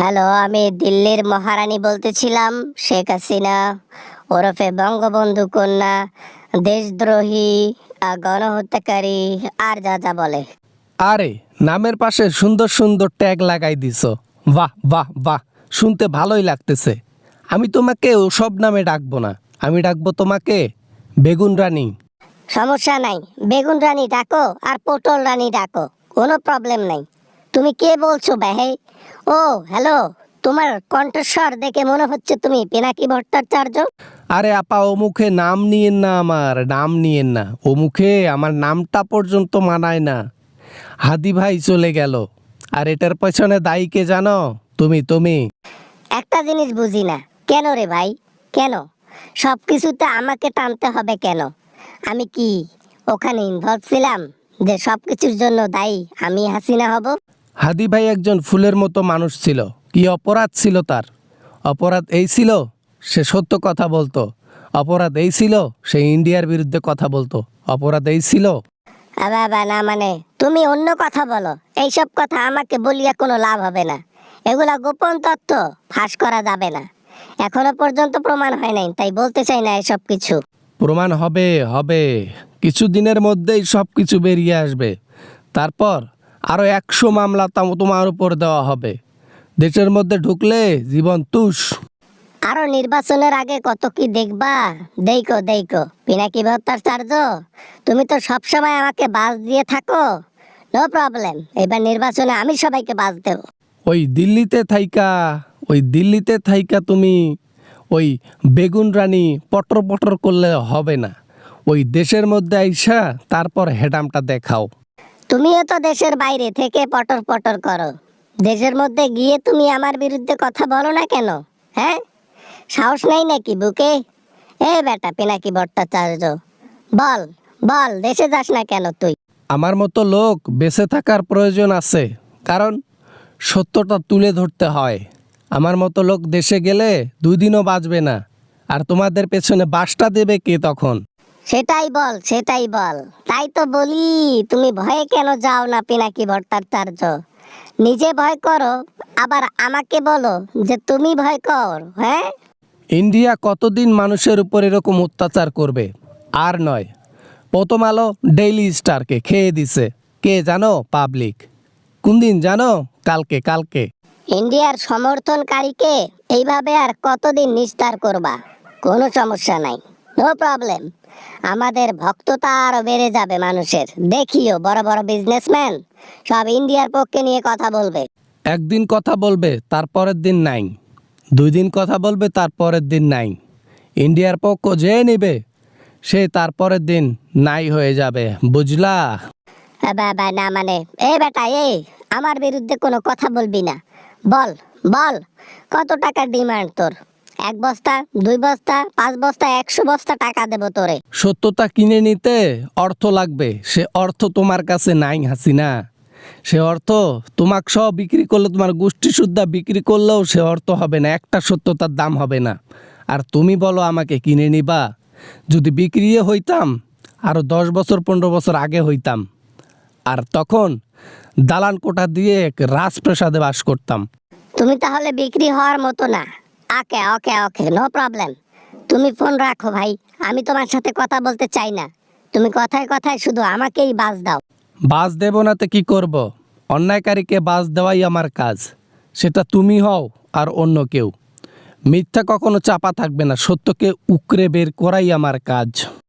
Hello, আমি দিল্লির মহারানী বলতেছিলাম, শেখ হাসিনা ওরফে বঙ্গবন্ধু কন্যা, দেশদ্রোহী, গণহত্যাকারী, আর যা যা বলে। আরে, নামের পাশে সুন্দর সুন্দর ট্যাগ লাগাই দিছো। বাহ বাহ বাহ, শুনতে ভালোই লাগতেছে। আমি তোমাকে ওসব নামে ডাকবো না, আমি ডাকবো তোমাকে বেগুন রানী। সমস্যা নাই, বেগুন রানী ডাকো আর পটল রানী ডাকো, কোনো প্রবলেম নাই। তুমি কে বলছো ভাই? ও হ্যালো, তোমার কণ্ঠস্বর দেখে মনে হচ্ছে তুমি পিনাকি ভট্টাচার্য। আরে আপা, ও মুখে নাম নিয়েন না, আমার নাম নিয়েন না। ও মুখে আমার নামটা পর্যন্ত মানায় না। হাদি ভাই চলে গেল, আর এটার পেছনে দায়ী কে জানো? তুমি। একটা জিনিস বুঝি না, কেন রে ভাই, কেন সব কিছুতে আমাকে টানতে হবে কেন? আমি কি ওখানে ইনভলভ ছিলাম যে সব কিছুর জন্য দায়ী আমি হাসিনা হব? হাদি ভাই একজন ফুলের মতো মানুষ ছিল। কি অপরাধ ছিল তার? অপরাধ এই ছিল সে সত্য কথা বলতো। অপরাধ এই ছিল সে ইন্ডিয়ার বিরুদ্ধে কথা বলতো। অপরাধ এই ছিল। বাবা না, মানে তুমি অন্য কথা বলো। এইসব কথা আমাকে বলিয়া কোনো লাভ হবে না। এগুলা গোপন তথ্য, ফাঁস করা যাবে না। এখনো পর্যন্ত প্রমাণ হয় নাই, তাই বলতে চাই না এসব কিছু। প্রমাণ হবে হবে, কিছু দিনের মধ্যেই সব কিছু বেরিয়ে আসবে। তারপর আরও 100 মামলা তোমার উপর দেওয়া হবে। দেশের মধ্যে ঢুকলে জীবন তুষ। আরো নির্বাচনের আগে কত কি দেখবা। দেইকো দেইকো পিনাকি ভট্টাচার্য, তুমি তো সবসময় আমাকে বাস দিয়ে থাকো। নো প্রবলেম, এবার নির্বাচনে আমি সবাইকে বাস দেব। ওই দিল্লিতে থাইকা তুমি ওই বেগুন রানী পটর পটর করলে হবে না। ওই দেশের মধ্যে আইসা তারপর হেডামটা দেখাও। তুমিও তো দেশের বাইরে থেকে পটর পটর করো, দেশের মধ্যে গিয়ে তুমি আমার বিরুদ্ধে কথা বলো না কেন? হ্যাঁ, সাহস নেই নাকি বুকে? এ বেটা পিনাকি ভট্টাচার্য, বল বল, দেশে যাস না কেন তুই? আমার মতো লোক বেঁচে থাকার প্রয়োজন আছে, কারণ সত্যটা তুলে ধরতে হয়। আমার মতো লোক দেশে গেলে 2 দিনও বাঁচবে না। আর তোমাদের পেছনে বাসটা দেবে কে তখন? সেটাই বল, সেটাই বল। তাই তো বলি, তুমি ভয়ে কেন যাও না পিনাকি ভট্টাচার্য? নিজে ভয় করো, আবার আমাকে বলো যে তুমি ভয় কর। হ্যাঁ, ইন্ডিয়া কতদিন মানুষের উপর এরকম অত্যাচার করবে? আর নয়, প্রথম আলো ডেইলি স্টারকে খেয়ে দিছে কে জানো? পাবলিক। কোন দিন জানো? কালকে। ইন্ডিয়ার সমর্থনকারীকে এইভাবে আর কতদিন নিস্তার করবা? কোনো সমস্যা নাই, নো প্রবলেম। আমাদের ভক্ততা আরো বেড়ে যাবে মানুষের। দেখিও বড় বড় বিজনেসম্যান সব ইন্ডিয়ার পক্ষে নিয়ে কথা বলবে। একদিন কথা বলবে, তারপরের দিন নাই। 2 দিন কথা বলবে, তারপরের দিন নাই। ইন্ডিয়ার পক্ষ যে নেবে সে তারপরের দিন নাই হয়ে যাবে, বুঝলা? বাবা না, মানে এ বেটা, আমার বিরুদ্ধে কোনো কথা বলবি না। বল বল, কত টাকা ডিমান্ড তোর? 1 বস্তা, 2 বস্তা, 5 বস্তা, 100 বস্তা টাকা দেবো তোরে। সত্যতা কিনে নিতে অর্থ লাগবে, সে অর্থ তোমার কাছে নাই হাসিনা। সে অর্থ তোমাকে সব বিক্রি করলে, তোমার গোষ্ঠী শুদ্ধা বিক্রি করলেও সে অর্থ হবে না, একটা সত্যতার দাম হবে না। আর তুমি বলো আমাকে কিনে নিবা? যদি বিক্রিয়ে হইতাম আরও 10 বছর 15 বছর আগে হইতাম, আর তখন দালান কোঠা দিয়ে এক রাজপ্রাসাদে বাস করতাম। তুমি তাহলে বিক্রি হওয়ার মতো না। ওকে ওকে ওকে, নো প্রবলেম। তুমি ফোন রাখো ভাই, আমি তোমার সাথে কথা বলতে চাই না। তুমি কথায় কথায় শুধু আমাকেই বাজ দাও। বাস দেব নাতে কি করব? অন্যায়কারীকে বাস দেওয়াই আমার কাজ, সেটা তুমি হও আর অন্য কেউ। মিথ্যা কখনো চাপা থাকবে না, সত্যকে উকরে বের করাই আমার কাজ।